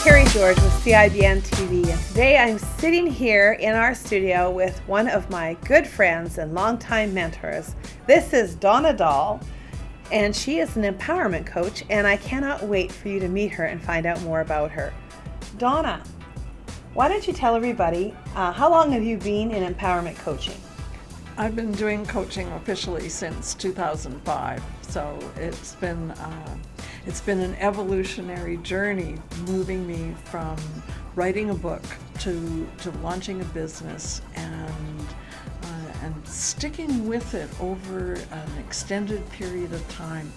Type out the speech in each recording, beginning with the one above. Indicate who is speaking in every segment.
Speaker 1: Kerry George with CIBN TV, and today I'm sitting here in our studio with one of my good friends and longtime mentors. This is Donna Dahl, and she is an empowerment coach, and I cannot wait for you to meet her and find out more about her. Donna, why don't you tell everybody, how long have you been in empowerment coaching?
Speaker 2: I've been doing coaching officially since 2005, so it's been an evolutionary journey, moving me from writing a book to launching a business and sticking with it over an extended period of time.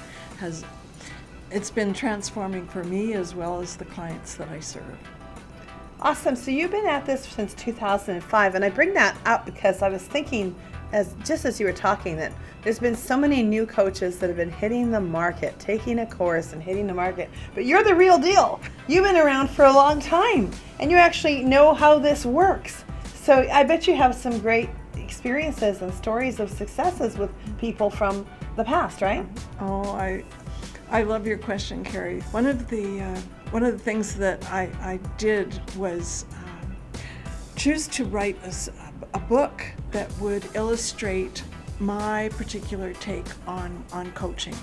Speaker 2: It's been transforming for me as well as the clients that I serve.
Speaker 1: Awesome. So you've been at this since 2005, and I bring that up because I was thinking, just as you were talking, that there's been so many new coaches that have been hitting the market, taking a course and hitting the market, but you're the real deal. You've been around for a long time, and you actually know how this works. So I bet you have some great experiences and stories of successes with people from the past, right?
Speaker 2: Oh, I love your question, Kerry. One of the things that I did was choose to write a book that would illustrate my particular take on coaching.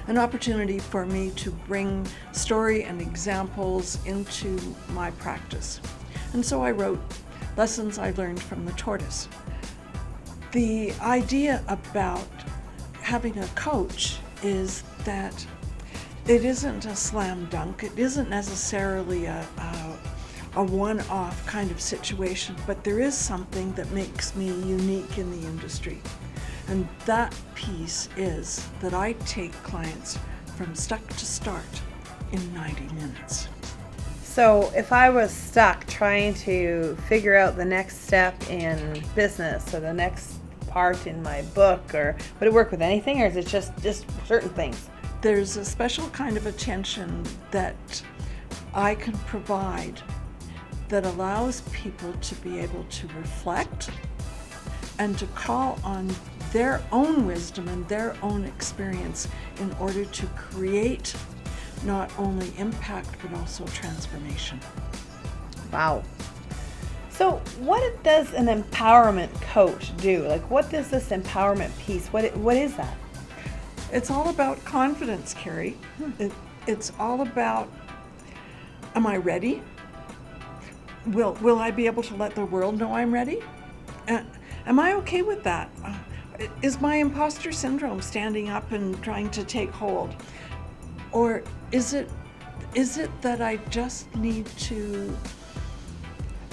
Speaker 2: An opportunity for me to bring story and examples into my practice. And so I wrote Lessons I Learned from the Tortoise. The idea about having a coach is that it isn't a slam dunk. It isn't necessarily a one-off kind of situation, but there is something that makes me unique in the industry. And that piece is that I take clients from stuck to start in 90 minutes.
Speaker 1: So if I was stuck trying to figure out the next step in business or the next part in my book, or would it work with anything, or is it just certain things?
Speaker 2: There's a special kind of attention that I can provide that allows people to be able to reflect and to call on their own wisdom and their own experience in order to create not only impact but also transformation.
Speaker 1: Wow. So what does an empowerment coach do? Like, what is this empowerment piece? What is that?
Speaker 2: It's all about confidence, Kerry. It's all about, am I ready? Will I be able to let the world know I'm ready? Am I okay with that? Is my imposter syndrome standing up and trying to take hold? Or is it that I just need to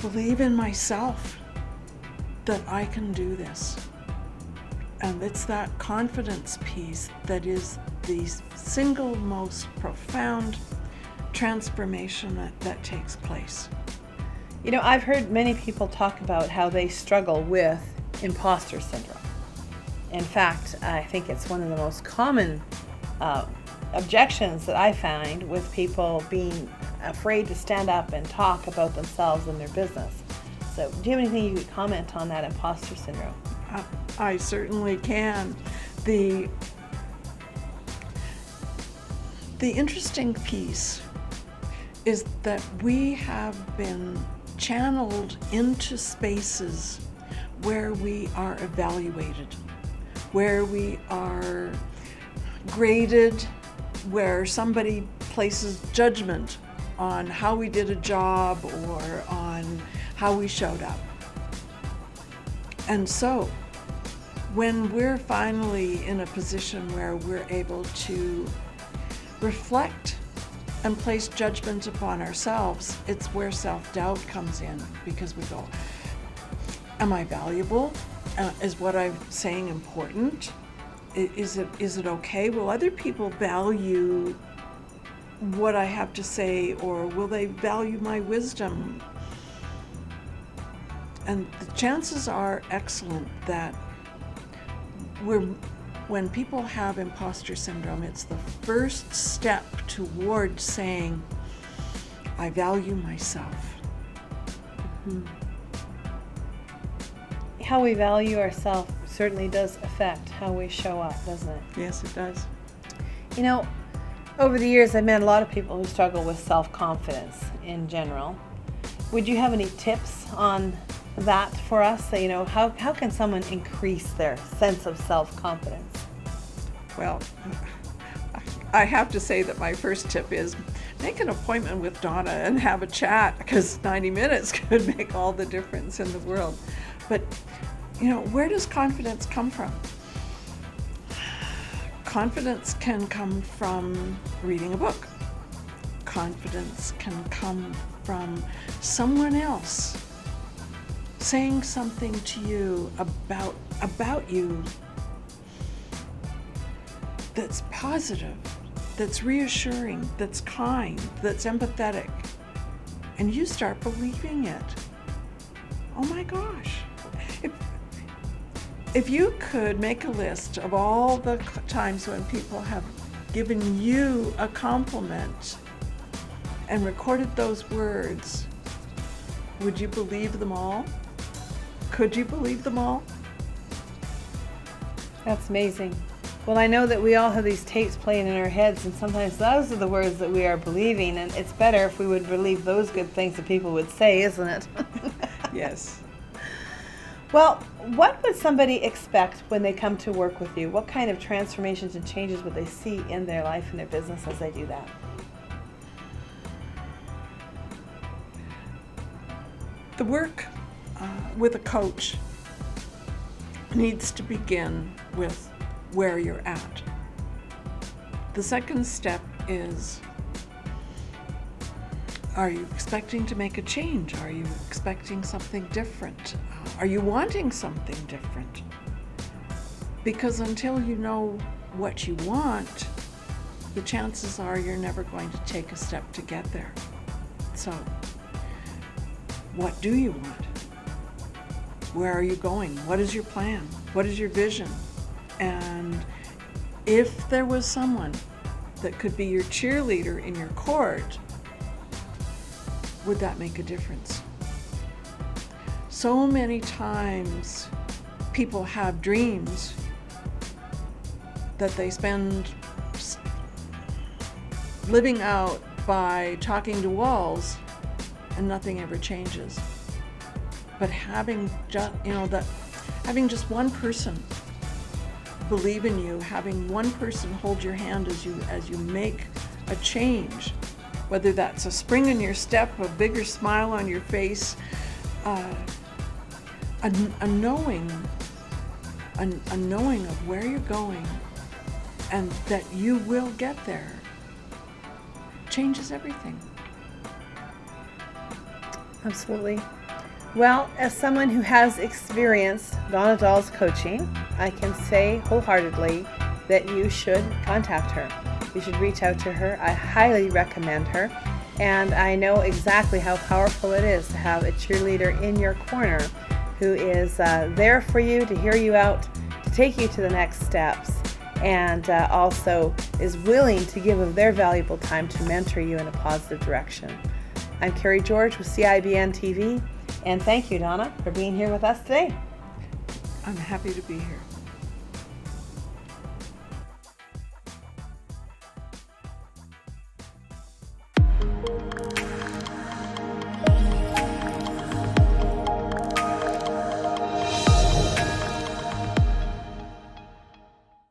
Speaker 2: believe in myself that I can do this? And it's that confidence piece that is the single most profound transformation that takes place.
Speaker 1: You know, I've heard many people talk about how they struggle with imposter syndrome. In fact, I think it's one of the most common objections that I find with people being afraid to stand up and talk about themselves and their business. So do you have anything you could comment on that imposter syndrome?
Speaker 2: I certainly can. The interesting piece is that we have been channeled into spaces where we are evaluated, where we are graded, where somebody places judgment on how we did a job or on how we showed up. And so when we're finally in a position where we're able to reflect and place judgment upon ourselves, it's where self-doubt comes in, because we go, am I valuable? Is what I'm saying important? Is it okay? Will other people value what I have to say, or will they value my wisdom? And the chances are excellent that when people have imposter syndrome, it's the first step towards saying, I value myself.
Speaker 1: Mm-hmm. How we value ourselves certainly does affect how we show up, doesn't it?
Speaker 2: Yes, it does.
Speaker 1: You know, Over the years, I've met a lot of people who struggle with self-confidence in general. Would you have any tips on that for us? So, how can someone increase their sense of self-confidence?
Speaker 2: Well, I have to say that my first tip is make an appointment with Donna and have a chat, because 90 minutes could make all the difference in the world. But, where does confidence come from? Confidence can come from reading a book. Confidence can come from someone else saying something to you about you that's positive, that's reassuring, that's kind, that's empathetic, and you start believing it. Oh my gosh. If you could make a list of all the times when people have given you a compliment and recorded those words, would you believe them all? Could you believe them all?
Speaker 1: That's amazing. Well, I know that we all have these tapes playing in our heads, and sometimes those are the words that we are believing, and it's better if we would believe those good things that people would say, isn't it?
Speaker 2: Yes.
Speaker 1: Well, what would somebody expect when they come to work with you? What kind of transformations and changes would they see in their life and their business as they do that?
Speaker 2: The work with a coach needs to begin with where you're at. The second step is, are you expecting to make a change? Are you expecting something different? Are you wanting something different? Because until you know what you want, the chances are you're never going to take a step to get there. So, what do you want? Where are you going? What is your plan? What is your vision? And if there was someone that could be your cheerleader in your court, would that make a difference? So many times people have dreams that they spend living out by talking to walls, and nothing ever changes. But having just one person believe in you, having one person hold your hand as you make a change, whether that's a spring in your step, a bigger smile on your face, a knowing of where you're going and that you will get there, changes everything.
Speaker 1: Absolutely. Well, as someone who has experienced Donna Dahl's coaching, I can say wholeheartedly that you should contact her. You should reach out to her. I highly recommend her. And I know exactly how powerful it is to have a cheerleader in your corner who is there for you, to hear you out, to take you to the next steps, and also is willing to give of their valuable time to mentor you in a positive direction. I'm Kerry George with CIBN TV, and thank you, Donna, for being here with us today.
Speaker 2: I'm happy to be here.